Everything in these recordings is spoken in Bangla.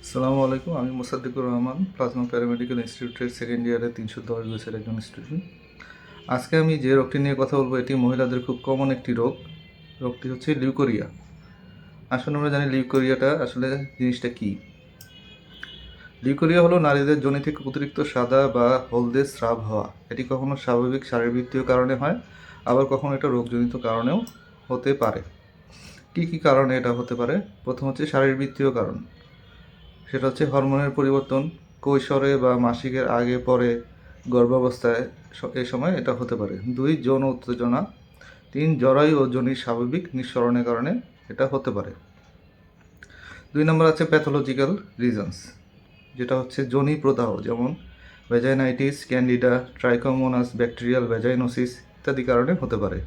আসসালামু আলাইকুম, আমি মোসাদ্দেকুর রহমান, প্লাজমা প্যারামেডিক্যাল ইনস্টিটিউটের সেকেন্ড ইয়ারের 310 বছরের একজন স্টুডেন্ট। আজকে আমি যে রোগটি নিয়ে কথা বলবো এটি মহিলাদের খুব কমন একটি রোগ। রোগটি হচ্ছে লিউকোরিয়া। আসলে আমরা জানি লিউকোরিয়াটা আসলে জিনিসটা কী। লিউকোরিয়া হলো নারীদের যোনি থেকে অতিরিক্ত সাদা বা হলদে স্রাব হওয়া। এটি কখনো স্বাভাবিক শারীরবৃত্তীয় কারণে হয়, আবার কখনো এটা রোগজনিত কারণেও হতে পারে। কী কী কারণে এটা হতে পারে? প্রথম হচ্ছে শারীরবৃত্তীয় কারণ। সেটা হচ্ছে হরমোনের পরিবর্তন, কৈশোরে বা মাসিকের আগে পরে, গর্ভাবস্থায় এ সময় এটা হতে পারে। 2, যৌন উত্তেজনা। 3, জরায়ু ও যোনির স্বাভাবিক নিঃসরণের কারণে এটা হতে পারে। 2 নম্বর আছে প্যাথোলজিক্যাল রিজনস, যেটা হচ্ছে যোনি প্রদাহ, যেমন vaginitis, candida, Trichomonas bacterial vaginosis ইত্যাদি কারণে হতে পারে।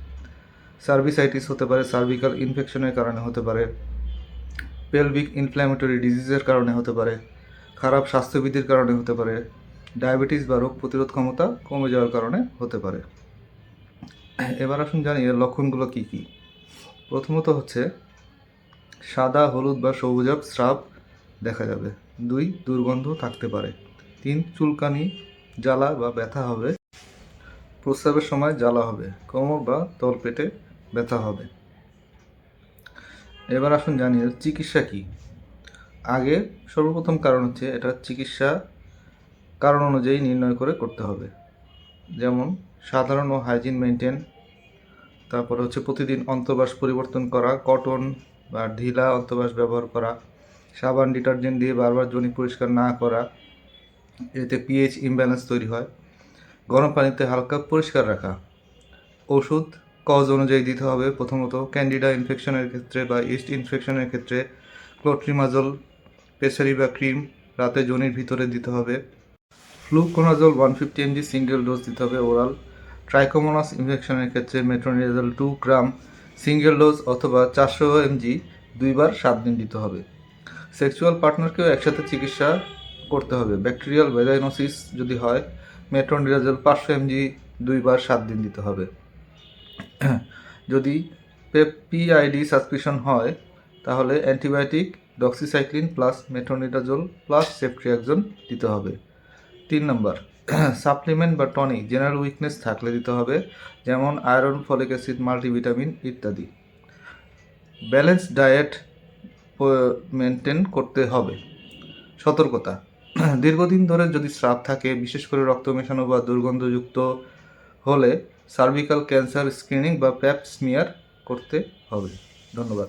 সার্ভিসাইটিস হতে পারে, সার্ভিক্যাল ইনফেকশনের কারণে হতে পারে। পেলভিক ইনফ্ল্যামেটরি ডিজিজের কারণে হতে পারে, খারাপ স্বাস্থ্যবিধির কারণে হতে পারে, ডায়াবেটিস বা রোগ প্রতিরোধ ক্ষমতা কমে যাওয়ার কারণে হতে পারে। এবার আসুন জানি এর লক্ষণগুলো কী কী। প্রথমত হচ্ছে সাদা, হলুদ বা সবুজাভ স্রাব দেখা যাবে। 2, দুর্গন্ধ থাকতে পারে। 3, চুলকানি, জ্বালা বা ব্যথা হবে। প্রস্রাবের সময় জ্বালা হবে। কোমর বা তলপেটে ব্যথা হবে। এবার আসুন জানি এর চিকিৎসা কী। আগে সর্বপ্রথম কারণ হচ্ছে এটা চিকিৎসা কারণ অনুযায়ী নির্ণয় করে করতে হবে। যেমন সাধারণ ও হাইজিন মেনটেন, তারপরে হচ্ছে প্রতিদিন অন্তর্বাস পরিবর্তন করা, কটন বা ঢিলা অন্তর্বাস ব্যবহার করা, সাবান ডিটারজেন্ট দিয়ে বারবার যোনি পরিষ্কার না করা, এতে পিএইচ ইমব্যালেন্স তৈরি হয়। গরম পানিতে হালকা পরিষ্কার রাখা। ওষুধ কজ অনুযায়ী দিতে হবে। প্রথমত ক্যান্ডিডা ইনফেকশনের ক্ষেত্রে বা ইস্ট ইনফেকশনের ক্ষেত্রে ক্লোট্রিমাজল পেসারি বা ক্রিম রাতে যোনির ভিতরে দিতে হবে। ফ্লুকোনাজল 150 mg সিঙ্গেল ডোজ দিতে হবে ওরাল। ট্রাইকোমোনাস ইনফেকশনের ক্ষেত্রে মেট্রোনিডাজল 2 গ্রাম সিঙ্গেল ডোজ অথবা 400 mg 2 বার 7 দিন দিতে হবে। সেক্সুয়াল পার্টনারকেও একসাথে চিকিৎসা করতে হবে। ব্যাকটেরিয়াল ভ্যাজাইনোসিস যদি হয়, মেট্রোনিডাজল 500 mg 2 বার 7 দিন দিতে হবে। যদি পিআইডি সাসপিশন হয় তাহলে antibiotic doxycycline plus metronidazole plus ceftriaxone দিতে হবে। 3 নম্বর সাপ্লিমেন্ট বা টনিক জেনারেল উইকনেস থাকলে দিতে হবে, যেমন আয়রন, ফলিক অ্যাসিড, মাল্টিভিটামিন ইত্যাদি। ব্যালেন্স ডায়েট মেনটেন করতে হবে। সতর্কতা, দীর্ঘদিন ধরে যদি স্রাব থাকে, বিশেষ করে রক্ত মেশানো বা দুর্গন্ধযুক্ত হলে সার্ভিক্যাল ক্যান্সার স্ক্রিনিং বা প্যাপ স্মিয়ার করতে হবে। ধন্যবাদ।